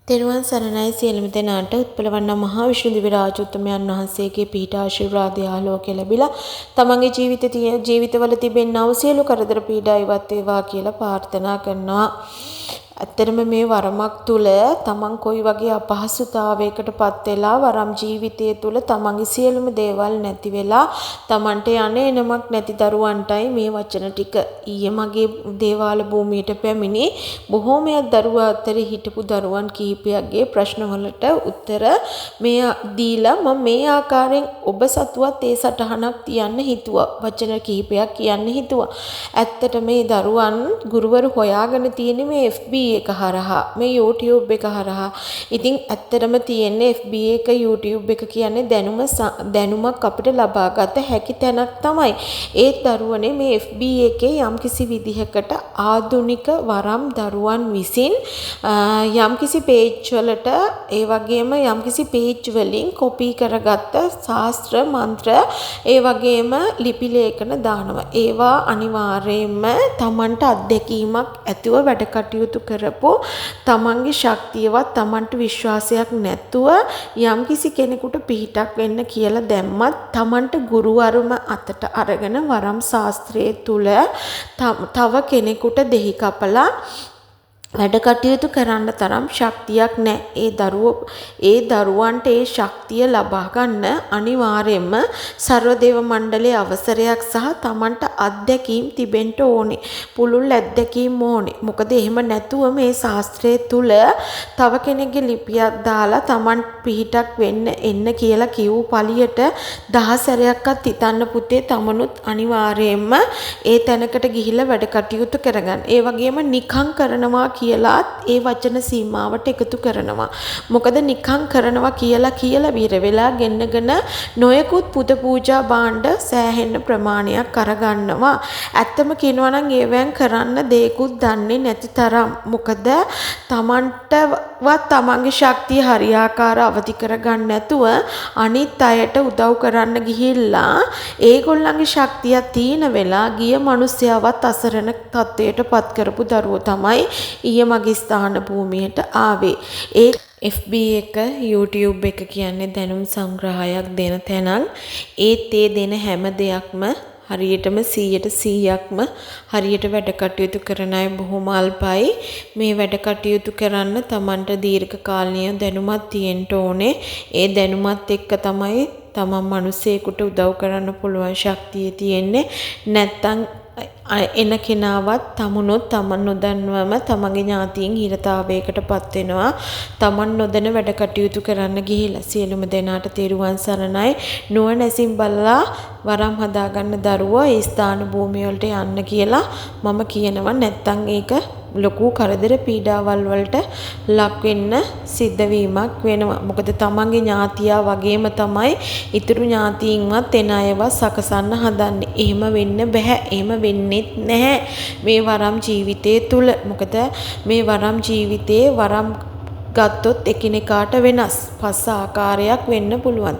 තෙරුවන් සරණයි සියලුම දෙනාට උත්පලවන්න මහා විෂ්ණු දිව්‍ය රාජ උත්තමයන් වහන්සේගේ පීඨ ආශිර්වාදය ආලෝකය ලැබිලා තමන්ගේ ජීවිතවල තිබෙනා වූ සියලු කරදර පීඩා ඉවත් වේවා කියලා ප්‍රාර්ථනා කරනවා. ඇත්තටම මේ වරමක් තුල තමන් කොයි වගේ අපහසුතාවයකටපත් වෙලා වරම් ජීවිතය තුල තමන්ගේ සියලුම දේවල් නැති වෙලා තමන්ට යන්නේ නමක් නැති දරුවන්ටයි මේ වචන ටික ඊයේ මගේ දේවාල භූමියට පැමිණි බොහෝමයක් දරුවා අතර හිටපු දරුවන් කිහිපයක්ගේ ප්‍රශ්න වලට උත්තර මේ දීලා මම මේ ආකාරයෙන් ඔබ සතුවත් ඒ සටහනක් තියන්න හිතුවා වචන කිහිපයක් කියන්න හිතුවා. ඇත්තට මේ දරුවන් ගුරුවරු හොයාගෙන තියෙන්නේ මේ FB එක හරහා මේ YouTube එක හරහා. ඉතින් ඇත්තටම තියෙන්නේ FB එක YouTube එක කියන්නේ දැනුමක් අපිට ලබාගත හැකි තැනක් තමයි. ඒ දරුවනේ මේ FB එකේ යම්කිසි විදිහකට ආධුනික වරම් දරුවන් විසින් යම්කිසි page වලට ඒ වගේම යම්කිසි page වලින් copy කරගත්ත ශාස්ත්‍ර මන්ත්‍ර ඒ වගේම ලිපි ලේඛන දානවා. ඒවා අනිවාර්යයෙන්ම Tamanට අත්දැකීමක් ඇතුව වැඩ කටයුතු කරපො තමන්ගේ ශක්තියවත් තමන්ට විශ්වාසයක් නැතුව යම්කිසි කෙනෙකුට පිහිටක් වෙන්න කියලා දැම්මත් තමන්ට ගුරුවරුම අතට අරගෙන වරම් ශාස්ත්‍රයේ තුල තව කෙනෙකුට දෙහි කපලා වැඩ කටයුතු කරන්න තරම් ශක්තියක් නැහැ. ඒ දරුවන්ට ඒ ශක්තිය ලබා ගන්න අනිවාර්යයෙන්ම සර්වදේව මණ්ඩලයේ අවසරයක් සහ තමන්ට අත්දැකීම් තිබෙන්න ඕනේ. පුළුල් අත්දැකීම් ඕනේ. මොකද එහෙම නැතුව මේ ශාස්ත්‍රයේ තුල තව කෙනෙක්ගේ ලිපියක් දාලා තමන් පිහිටක් වෙන්න එන්න කියලා කිව්ව පළියට 10 සැරයක්වත් හිතන්න පුතේ තමනුත් අනිවාර්යයෙන්ම ඒ තැනකට ගිහිල්ලා වැඩ කටයුතු කරගන්න. ඒ වගේම නිකං කරනවා කියලාත් ඒ වචන සීමාවට එකතු කරනවා. මොකද නිකං කරනවා කියලා විර වෙලා ගෙන්නගෙන නොයෙකුත් පුද පූජා භාණ්ඩ සෑහෙන ප්‍රමාණයක් අරගන්නවා. ඇත්තම කියනවා නම් ඒවෙන් කරන්න දෙයක්වත් දන්නේ නැති තරම්. මොකද තමන්ටවත් තමන්ගේ ශක්තිය හරියාකාර අවදි කරගන්න නැතුව අනිත් අයට උදව් කරන්න ගිහිල්ලා ඒගොල්ලන්ගේ ශක්තිය තීන වෙලා ගිය මිනිස්සයවත් අසරණ තත්වයට පත් කරපු දරුවෝ තමයි ඊයේ මගේ ස්ථාන භූමියට ආවේ. ඒ FB එක YouTube එක කියන්නේ දැනුම් සංග්‍රහයක් දෙන තැනක්. ඒත් ඒ දෙන හැම දෙයක්ම හරියටම 100%ක්ම හරියට වැඩ කටයුතු කරන අය බොහොම අල්පයි. මේ වැඩ කටයුතු කරන්න Tamanට දීර්ඝ කාලීන දැනුමක් තියෙන්න ඕනේ. ඒ දැනුමත් එක්ක තමයි තමන් මිනිසෙකුට උදව් කරන්න පුළුවන් ශක්තිය තියෙන්නේ. නැත්තම් එන කෙනාවත් තමුණොත් තමන් නොදන්නවම තමන්ගේ ඥාතීන් හිරතාවයකටපත් වෙනවා. තමන් නොදැන වැඩ කටයුතු කරන්න ගිහිලා සියලුම දෙනාට තෙරුවන් සරණයි. නුවණැසින් බලලා වරම් හදාගන්න දරුවෝ ඒ ස්ථාන භූමිය වලට යන්න කියලා මම කියනවා. නැත්තම් ඒක ලොකු කරදර පීඩාවල් වලට ලක් වෙන්න සිද්ධ වීමක් වෙනවා. මොකද තමන්ගේ ඥාතියා වගේම තමයි ඉතුරු ඥාතීන්වත් එන අයව සකසන්න හදන්නේ. එහෙම වෙන්න බෑ. එහෙම වෙන්නේත් නැහැ මේ වරම් ජීවිතයේ තුල. මොකද මේ වරම් ජීවිතයේ වරම් ගත්තොත් එකිනෙකාට වෙනස් පස් ආකාරයක් වෙන්න පුළුවන්.